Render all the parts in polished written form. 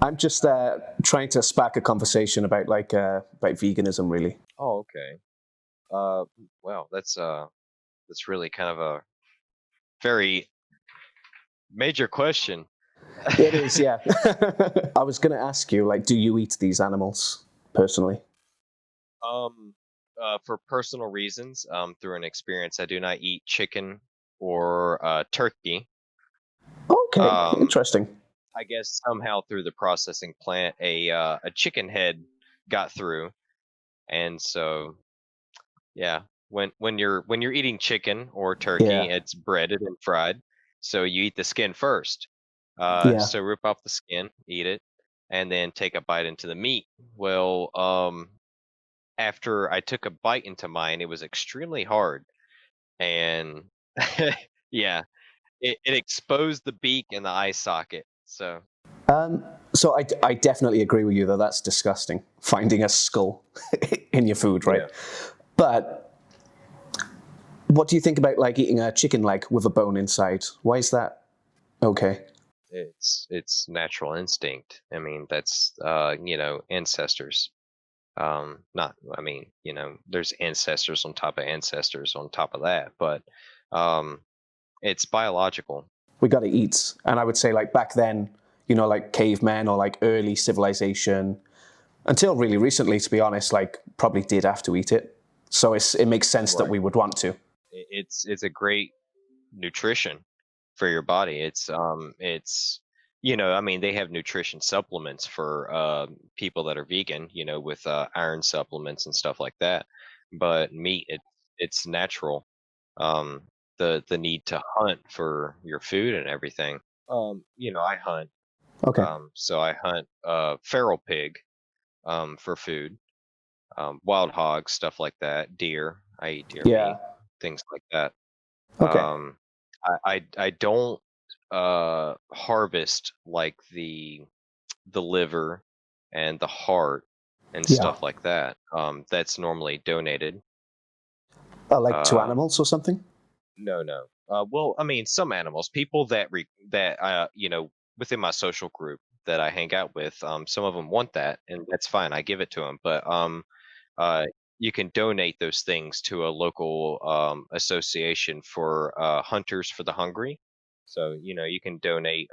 I'm just trying to spark a conversation about about veganism, really. Oh, okay. Uh, well, that's really kind of a very major question. It is, yeah. I was going to ask you, like, do you eat these animals personally? Um, for personal reasons, through an experience, I do not eat chicken or turkey. Okay, Um, interesting. I guess somehow through the processing plant, a chicken head got through, and so yeah, when you're eating chicken or turkey, Yeah, it's breaded and fried, so you eat the skin first. yeah. So rip off the skin, eat it, and then take a bite into the meat. Well, after I took a bite into mine, it was extremely hard, and yeah, it exposed the beak and the eye socket. So So I definitely agree with you, though. That's disgusting, finding a skull in your food, right? yeah, But what do you think about like eating a chicken leg with a bone inside? Why is that okay? it's natural instinct. I mean, that's ancestors. Not, I mean, there's ancestors on top of ancestors on top of that, but um, it's biological. We got to eat. And I would say, like, back then, like cavemen or like early civilization, until really recently, to be honest, like, probably did have to eat it. So it makes sense that Right. we would want to. It's a great nutrition for your body. I mean, they have nutrition supplements for people that are vegan, with iron supplements and stuff like that. But meat, it's natural. Um, the need to hunt for your food and everything. I hunt. Okay. So I hunt feral pig for food, wild hogs, stuff like that, deer. I eat deer Yeah. meat, things like that. Okay. Um, I don't harvest like the liver and the heart and Yeah. stuff like that. That's normally donated. Like to Um, animals or something? no, no. Well, I mean, some animals, people that within my social group that I hang out with, some of them want that, and that's fine. I give it to them, but uh, you can donate those things to a local association for hunters for the hungry. So you can donate.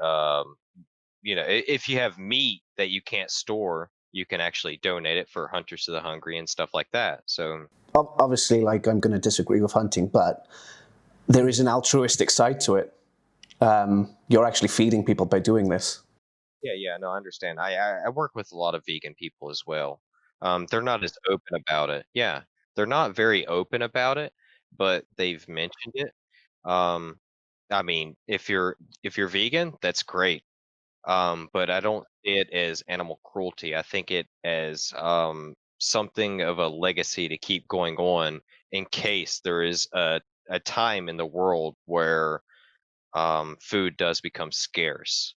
If you have meat that you can't store, you can actually donate it for hunters to the hungry and stuff like that. So Obviously, like, I'm going to disagree with hunting, but there is an altruistic side to it. You're actually feeding people by doing this. yeah, yeah, no, I understand. I work with a lot of vegan people as well. They're not as open about it. Yeah, they're not very open about it, but they've mentioned it. Um, I mean, if you're vegan, that's great. But I don't see it as animal cruelty. I think it as something of a legacy to keep going on in case there is a time in the world where food does become scarce.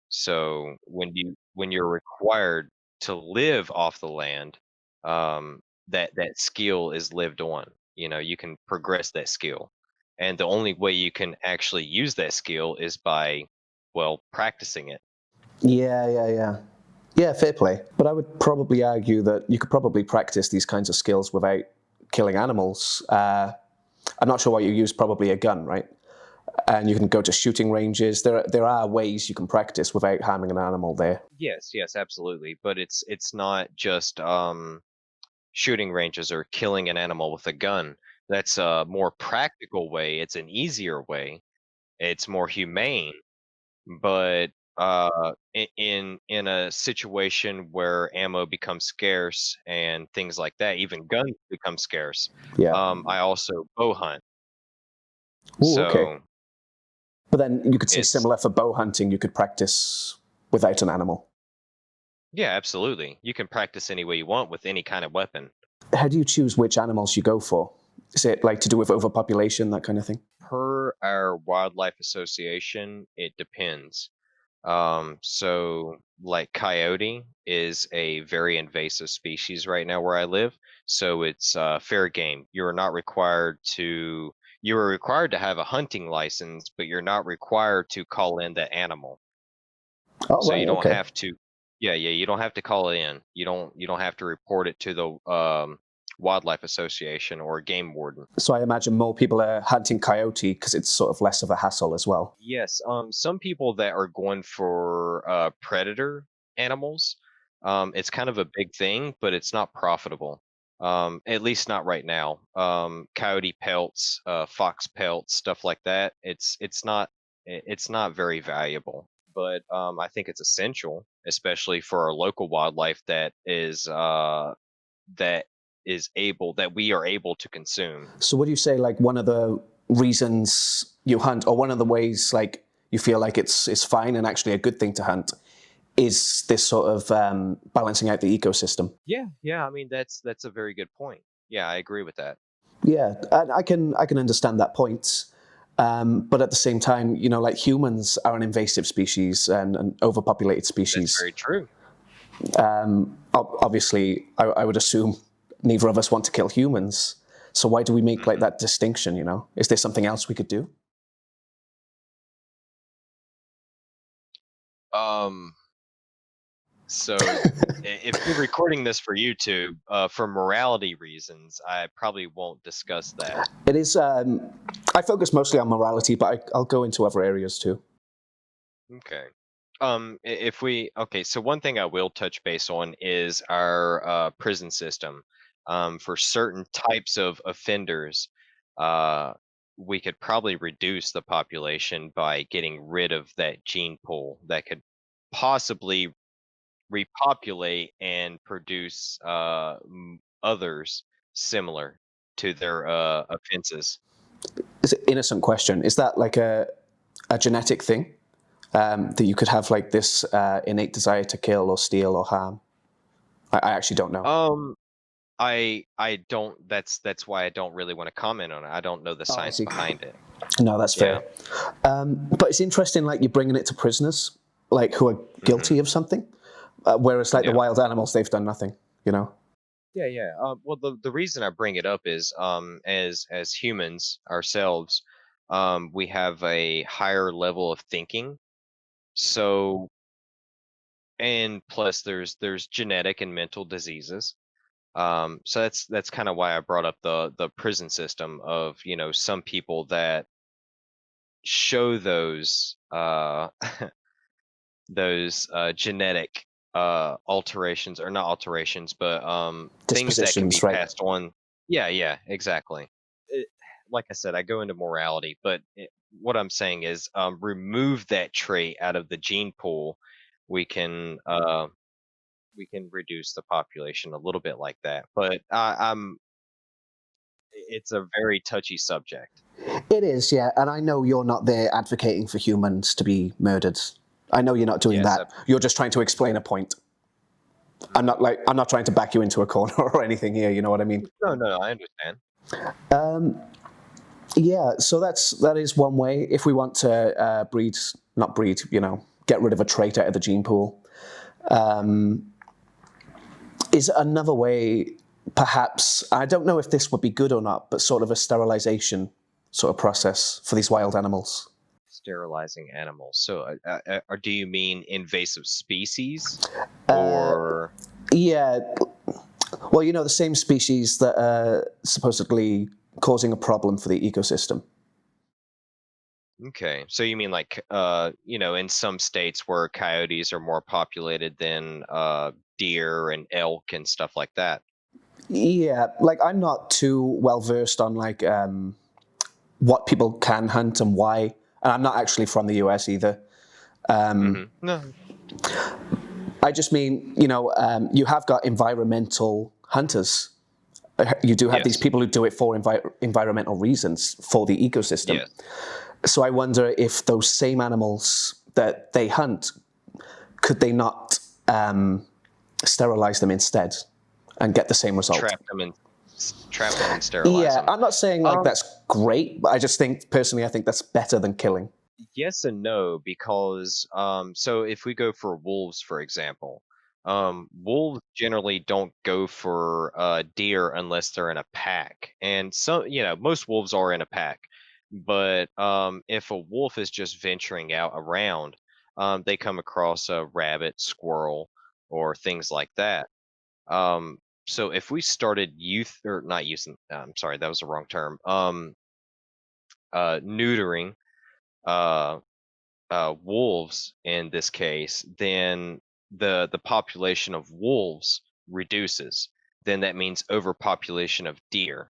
So when you're required to live off the land, that skill is lived on. You can progress that skill, and the only way you can actually use that skill is by, well, practicing it. Yeah, yeah, yeah. Yeah, fair play. But I would probably argue that you could probably practice these kinds of skills without killing animals. I'm not sure why you use probably a gun, right? And you can go to shooting ranges. There are ways you can practice without harming an animal there. Yes, yes, absolutely. But it's not just shooting ranges or killing an animal with a gun. That's a more practical way. It's an easier way. It's more humane. But in a situation where ammo becomes scarce and things like that, even guns become scarce. Yeah. I also bow hunt, Ooh, okay. so But then you could say it's similar for bow hunting. You could practice without an animal. yeah, absolutely. You can practice any way you want with any kind of weapon. How do you choose which animals you go for? Is it like to do with overpopulation, that kind of thing? Per our wildlife association, it depends. So like coyote is a very invasive species right now where I live. So it's fair game. You are required to have a hunting license, but you're not required to call in the animal. Oh, So you right. don't Okay. have to Yeah, you don't have to call it in. You don't have to report it to the wildlife association or game warden. So I imagine more people are hunting coyote because it's sort of less of a hassle as well. Yes, some people that are going for predator animals, it's kind of a big thing, but it's not profitable. At least not right now. Coyote pelts, fox pelts, stuff like that. It's not very valuable. But I think it's essential, especially for our local wildlife that we are able to consume. So would you say like one of the reasons you hunt, or one of the ways like you feel like it's fine and actually a good thing to hunt, is this sort of balancing out the ecosystem? Yeah. I mean, that's a very good point. Yeah, I agree with that. Yeah, and I can understand that point. But at the same time, like humans are an invasive species and an overpopulated That's species. very true. Obviously, I would assume neither of us want to kill humans. So why do we make like Mhm. that distinction? Is there something else we could do? Um, so if you're recording this for YouTube, for morality reasons, I probably won't discuss that. It is. I focus mostly on morality, but I'll go into other areas too. Okay. If we okay, so one thing I will touch base on is our prison system. For certain types of offenders, uh, we could probably reduce the population by getting rid of that gene pool that could possibly repopulate and produce others similar to their offenses. It's an innocent question. Is that like a genetic thing that you could have like this innate desire to kill or steal or harm? I actually don't know. Um, I don't. That's why I don't really want to comment on it. I don't know the Oh, I science see. behind it. No, that's Yeah. fair. But it's interesting, like you're bringing it to prisoners, like who are Hmm. guilty of something, whereas like the Yeah. wild animals, they've done nothing. You know. Yeah. Well, the reason I bring it up is as humans ourselves, we have a higher level of thinking. So and plus there's genetic and mental diseases. So that's kind of why I brought up the prison system of some people that show those genetic alterations, or not alterations, but things that can be Dispositions, right? passed on. Yeah, exactly. It, like I said, I go into morality, but what I'm saying is, remove that trait out of the gene pool, we can uh, we can reduce the population a little bit like that. But it's a very touchy subject. It is, yeah. And I know you're not there advocating for humans to be murdered. I know you're not doing Yes. that. You're just trying to explain a point. I'm not trying to back you into a corner or anything here. You know what I mean? No, I understand. Yeah. So that is one way. If we want to not breed, get rid of a trait out of the gene pool, is another way. Perhaps I don't know if this would be good or not, but sort of a sterilization sort of process for these wild animals. Sterilizing animals. So, or do you mean invasive species, or Yeah. Well, the same species that are supposedly causing a problem for the ecosystem. okay? So you mean like, in some states where coyotes are more populated than deer and elk and stuff like that. Yeah, like I'm not too well versed on like what people can hunt and why, and I'm not actually from the US either. No. I just mean, you have got environmental hunters. You do have these Yes. people who do it for environmental reasons for the ecosystem. Yes. So I wonder if those same animals that they hunt, could they not sterilize them instead and get the same result? Trap them and sterilize Yeah, them. I'm not saying like Um, that's great, but I just think personally, I think that's better than killing. yes and no, because so if we go for wolves, for example, wolves generally don't go for deer unless they're in a pack. And so, most wolves are in a pack. But if a wolf is just venturing out around, they come across a rabbit, squirrel. or things like that. Um, so if we started youth or not using, I'm sorry, that was the wrong term. Neutering uh, wolves in this case, then the population of wolves reduces. Then that means overpopulation of deer.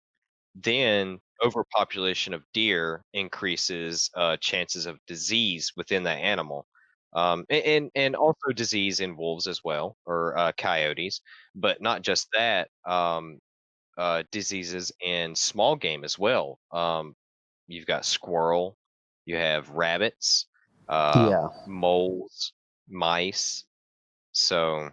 Then overpopulation of deer increases chances of disease within that animal. And also disease in wolves as well, or coyotes, but not just that. Diseases in small game as well. You've got squirrel, you have rabbits, Yeah. moles, mice. So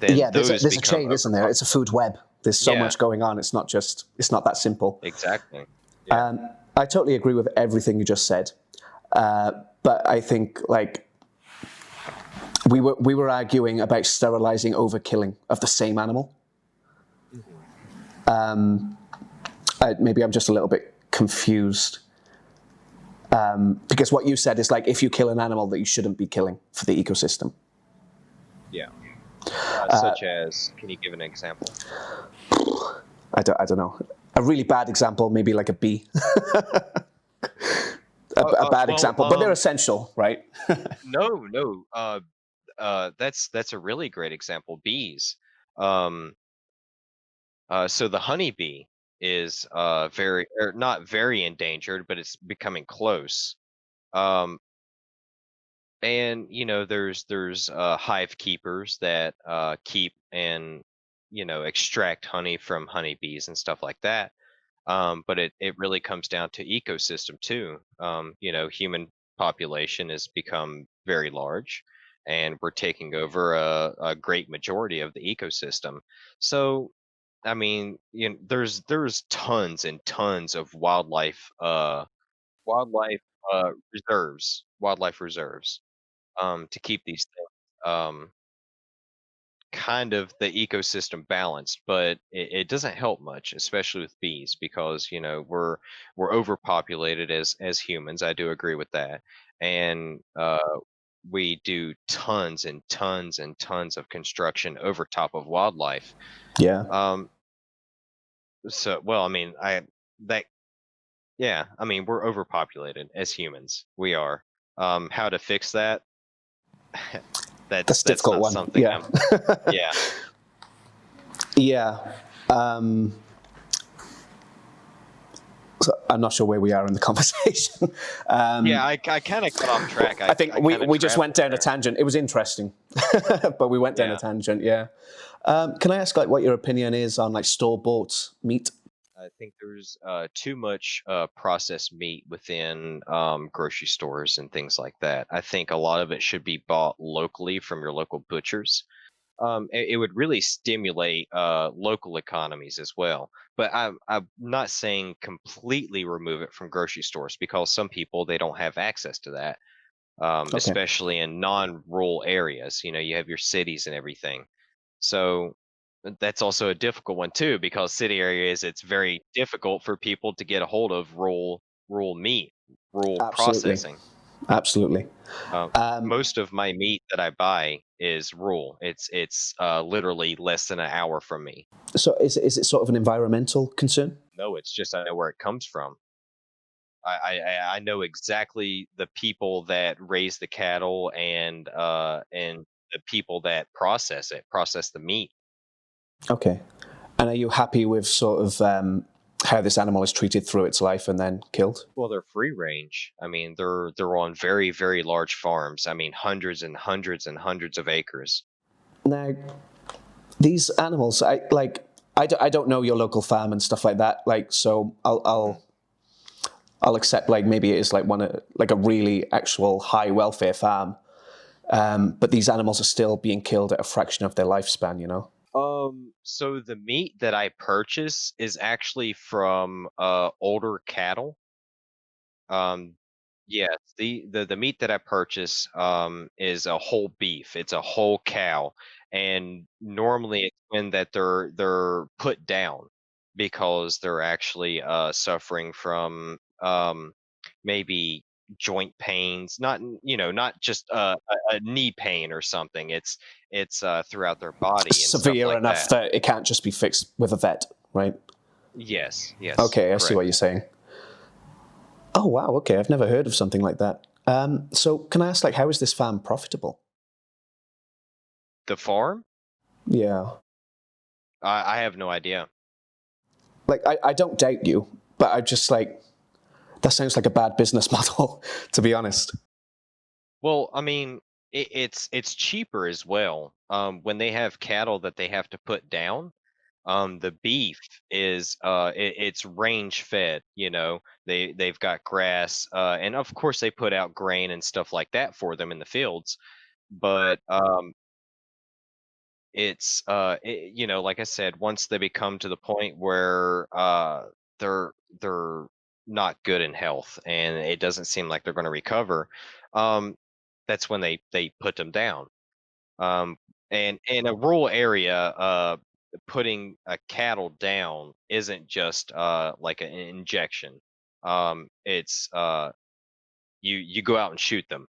then Yeah, those there's a become chain, isn't there? overpopulated. It's a food web. There's so Yeah, much going on. It's not that simple. exactly. Yeah. I totally agree with everything you just said. But I think like we were arguing about sterilizing overkilling of the same animal. Mhm. Maybe I'm just a little bit confused. Because what you said is like if you kill an animal that you shouldn't be killing for the ecosystem. Yeah. Such as, can you give an example? I don't know. A really bad example, maybe like a bee. A bad Well, example, but they're essential, right? no, no. That's a really great example. Bees. Um, so the honeybee is very, or not very endangered, but it's becoming close. Um, and there's hive keepers that keep and extract honey from honeybees and stuff like that. But it really comes down to ecosystem too. Human population has become very large, and we're taking over a great majority of the ecosystem. So, I mean, there's tons and tons of wildlife wildlife reserves, to keep these things kind of the ecosystem balanced, but it doesn't help much, especially with bees, because we're overpopulated as humans. I do agree with that, and we do tons and tons and tons of construction over top of wildlife. Yeah. Um, so, well, I mean, I that yeah, I mean, we're overpopulated as humans. We are. How to fix that? That's That's a that's difficult not one. something Yeah. I'm. Yeah. Yeah. So I'm not sure where we are in the conversation. Yeah, I kinda got off track. I think I kinda we just went traveled down a there. tangent. It was interesting, but we went down a Yeah. tangent. Yeah. Can I ask like what your opinion is on like store bought meat? I think there's, too much, processed meat within, grocery stores and things like that. I think a lot of it should be bought locally from your local butchers. It would really stimulate, local economies as well. But I'm not saying completely remove it from grocery stores, because some people, they don't have access to that, Okay. especially in non-rural areas. You have your cities and everything. So that's also a difficult one too, because city areas, it's very difficult for people to get a hold of rural meat, rural Absolutely. processing. Absolutely. Most of my meat that I buy is rural. It's literally less than an hour from me. So is it sort of an environmental concern? No, it's just I know where it comes from. I know exactly the people that raise the cattle, and the people that process the meat. Okay. And are you happy with sort of how this animal is treated through its life and then killed? Well, they're free range. I mean, they're on very, very large farms. I mean, hundreds and hundreds and hundreds of acres. Now, these animals, I don't know your local farm and stuff like that. Like, so Mhm. I'll accept like maybe it is like like a really actual high welfare farm, but these animals are still being killed at a fraction of their lifespan. You know? So the meat that I purchase is actually from older cattle. Um, yes, the meat that I purchase is a whole beef. It's a whole cow, and normally it's when that they're put down because they're actually suffering from maybe joint pains, not not just a knee pain or something. It's throughout their body and stuff Severe like enough that. that it can't just be fixed with a vet, right? Yes, yes, Okay, I see what correct. you're saying. Oh wow, okay, I've never heard of something like that. So can I ask, like, how is this farm profitable? The farm? Yeah, I have no idea. like I don't doubt you, but I just like that sounds like a bad business model, to be honest. Well, I mean, it's cheaper as well. When they have cattle that they have to put down, the beef is it's range fed. They've got grass, and of course they put out grain and stuff like that for them in the fields. But like I said, once they become to the point where they're they're not good in health and it doesn't seem like they're going to recover, um, that's when they put them down. Um, and in a rural area, putting a cattle down isn't just like an injection. It's you go out and shoot them.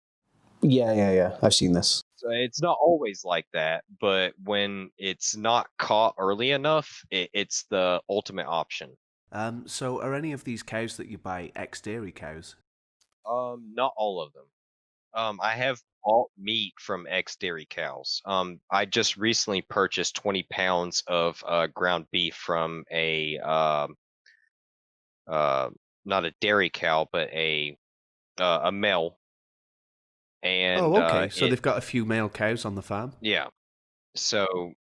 Yeah, yeah, yeah. I've seen this. So it's not always like that, but when it's not caught early enough, it's the ultimate option. So are any of these cows that you buy ex-dairy cows? Not all of them. I have bought meat from ex-dairy cows. I just recently purchased 20 pounds of ground beef from uh, not a dairy cow, but a male, Oh, and okay. So they've got a few male cows on the farm. yeah. So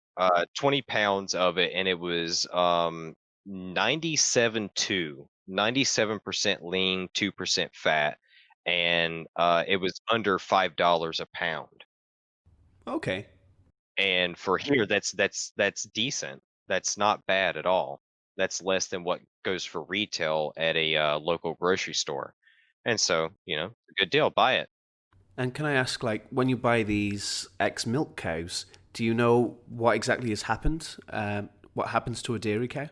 20 pounds of it, and it was 97% lean, 2% fat, and it was under $5 a pound. Okay. And for here, that's decent. That's not bad at all. That's less than what goes for retail at a local grocery store. And so, a good deal. Buy it. And can I ask, like, when you buy these ex-milk cows, do you know what exactly has happened? What happens to a dairy cow?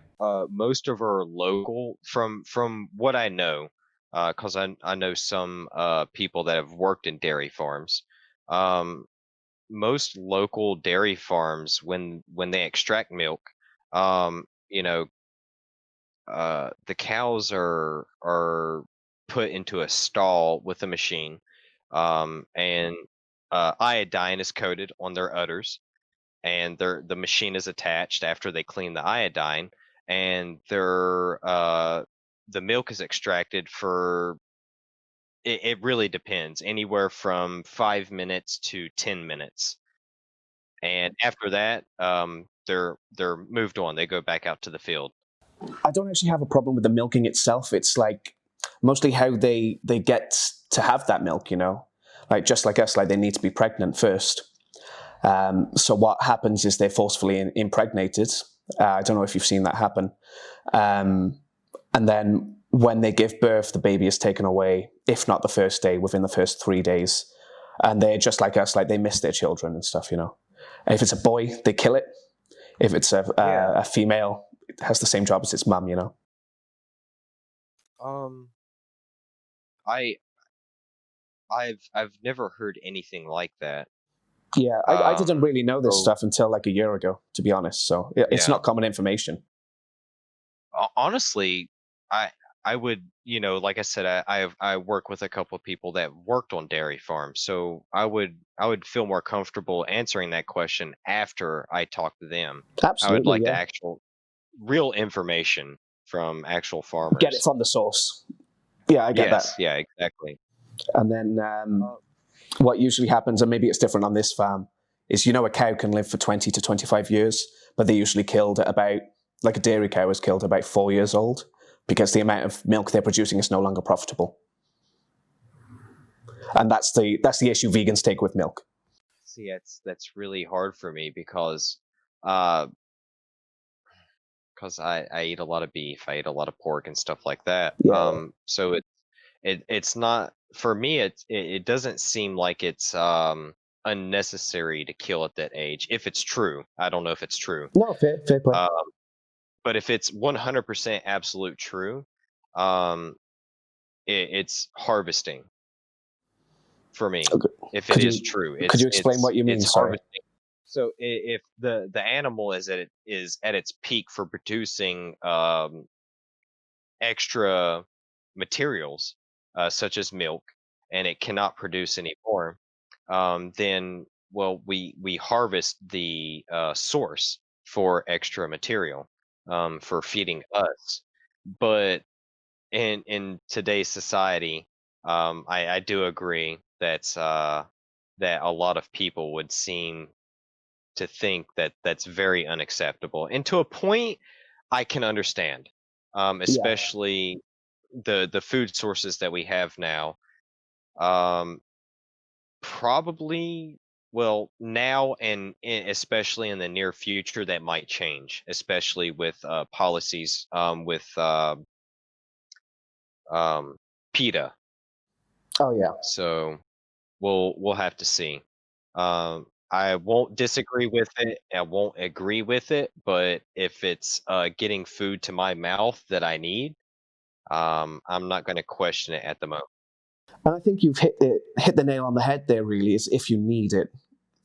Most of our local, from what I know, because I know some people that have worked in dairy farms. Um, Most local dairy farms, when they extract milk, um, you know, the cows are put into a stall with a machine, and iodine is coated on their udders, and the machine is attached after they clean the iodine, and the milk is extracted for it really depends, anywhere from 5 minutes to 10 minutes, and after that, they're moved on. They go back out to the field. I don't actually have a problem with the milking itself. It's like mostly how they get to have that milk. Like just like us, like they need to be pregnant first. So what happens is they're forcefully impregnated. I don't know if you've seen that happen. And then when they give birth, the baby is taken away, if not the first day, within the first 3 days. And they're just like us, like they miss their children and stuff. If it's a boy, they kill it. If it's Yeah. a female, it has the same job as its mum. Um, I I've never heard anything like that. Yeah, I didn't really know this So stuff until like a year ago, to be honest. So it's yeah, not common information. honestly, I I would, like I said, I work with a couple of people that worked on dairy farms, so I would feel more comfortable answering that question after I talk to them. I would Absolutely, like the yeah. actual real information from actual Get it farmers. from the source. Yeah, I get that. Yes, yeah, exactly. And then Uh, what usually happens, and maybe it's different on this farm, is a cow can live for 20 to 25 years, but they're usually killed at about, like a dairy cow is killed at about 4 years old because the amount of milk they're producing is no longer profitable. And that's the issue vegans take with milk. See, that's really hard for me uh, because I eat a lot of beef, I eat a lot of pork and stuff like that. Yeah. So it's not for me. It doesn't seem like it's unnecessary to kill at that age. If it's true, I don't know if it's true. No, fair play. Uh, but if it's 100% absolute true, um, it's harvesting. for me. Okay. If it is true, could you explain what you mean? it's Sorry. harvesting. So if the animal is at its peak for producing extra materials, such as milk, and it cannot produce any more, then well, we harvest the source for extra material, for feeding us. But in today's society, I do agree that that a lot of people would seem to think that that's very unacceptable, and to a point, I can understand, Yeah. especially the food sources that we have now. Um, Probably, well, now and especially in the near future, that might change, especially with policies with PETA. Oh yeah. So we'll have to see. I won't disagree with it. I won't agree with it. But if it's getting food to my mouth that I need, I'm not going to question it at the moment. And I think you've hit the nail on the head there. Really, is if you need it,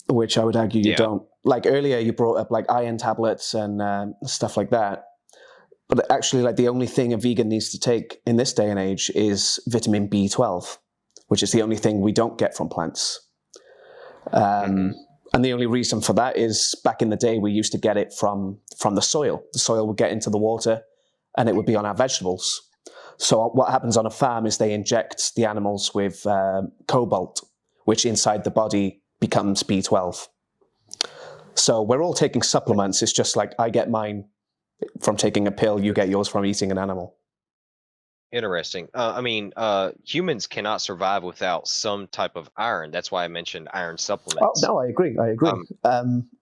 which I would argue you Yeah. don't. Like earlier, you brought up like iron tablets and stuff like that. But actually, like the only thing a vegan needs to take in this day and age is vitamin B12, which is the only thing we don't get from plants. And the only reason for that is back in the day we used to get it from the soil. The soil would get into the water, and it would be on our vegetables. So what happens on a farm is they inject the animals with cobalt, which inside the body becomes B12. So we're all taking supplements. It's just like I get mine from taking a pill, you get yours from eating an animal. Interesting. I mean, humans cannot survive without some type of iron. That's why I mentioned iron Oh, supplements. no, I agree.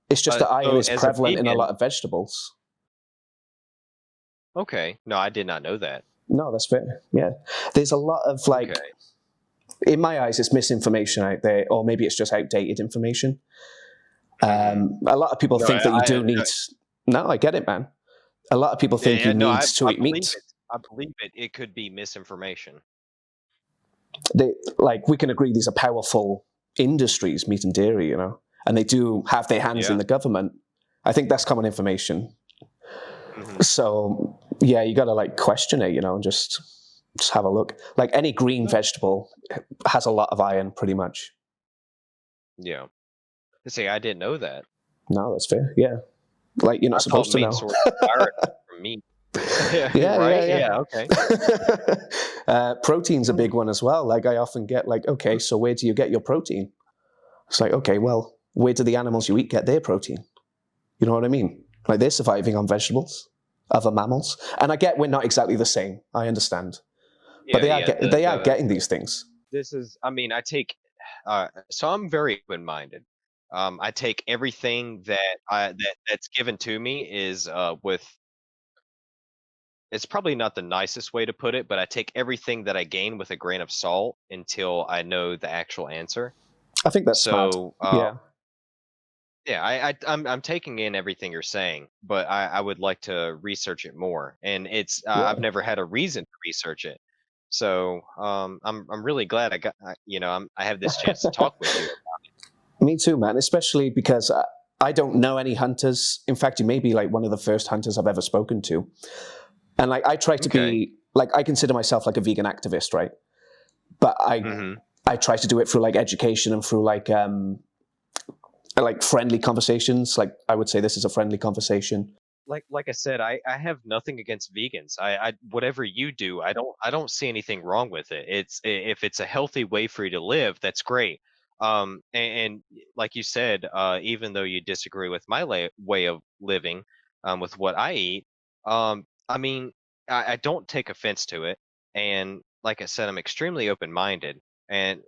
It's just that iron So is as a prevalent in a vegan, lot of vegetables. okay. No, I did not know that. No, that's fair. Yeah. There's a lot of like, Okay. in my eyes, it's misinformation out there, or maybe it's just outdated information. A lot of people No, think that you I do need. No, I get it, man. A lot of people think yeah, you no, need to I eat believe meat. it. I believe it. It could be misinformation. Like we can agree these are powerful industries, meat and dairy, you know, and they do have their hands in Yeah. the government. I think that's common information. hmm So yeah, you got to like question it, you know, and just have a look. Like any green vegetable has a lot of iron, pretty much. Yeah. See, I didn't know that. No, that's fair. Yeah, like you're not I thought supposed to main know. source of iron was from meat. Yeah. Yeah, Right. yeah, Yeah. Okay. yeah. Protein's a big one as well. Like I often get like, okay, so where do you get your protein? It's like, okay, well, where do the animals you eat get their protein? You know what I mean? Like they're surviving on vegetables, other mammals. And I get we're not exactly the same. I understand. But Yeah. Yeah. they are getting these things. This is. I mean, I take. So I'm very open-minded. I take everything that's given to me is with. It's probably not the nicest way to put it, but I take everything that I gain with a grain of salt until I know the actual answer. I think that's smart. So, Yeah. yeah, I'm taking in everything you're saying, but I would like to research it more, and it's Yeah. I've never had a reason to research it. So, I'm really glad I have this chance to talk with you. Me too, man. Especially because I don't know any hunters. In fact, you may be like one of the first hunters I've ever spoken to. And like I try to Okay. be like I consider myself like a vegan activist, right? But hmm I try to do it through like education and through like friendly conversations. Like I would say this is a friendly conversation. Like I said, I have nothing against vegans. I whatever you do, I don't see anything wrong with it. If it's a healthy way for you to live, that's great. And like you said, even though you disagree with my way of living, with what I eat, I mean, I don't take offense to it. And like I said, I'm extremely open-minded. And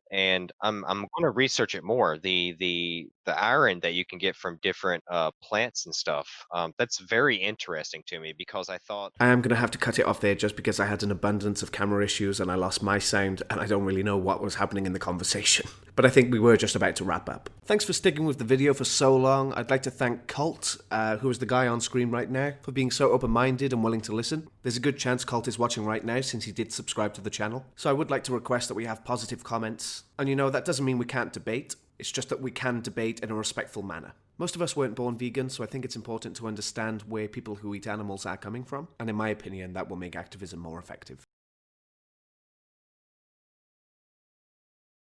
I'm going to research it more. The iron that you can get from different plants and stuff. That's very interesting to me because I thought I am going to have to cut it off there just because I had an abundance of camera issues and I lost my sound and I don't really know what was happening in the conversation. But I think we were just about to wrap up. Thanks for sticking with the video for so long. I'd like to thank Colt, who is the guy on screen right now, for being so open-minded and willing to listen. There's a good chance Colt is watching right now since he did subscribe to the channel. So I would like to request that we have positive comments. And that doesn't mean we can't debate. It's just that we can debate in a respectful manner. Most of us weren't born vegan, so I think it's important to understand where people who eat animals are coming from. And in my opinion, that will make activism more effective.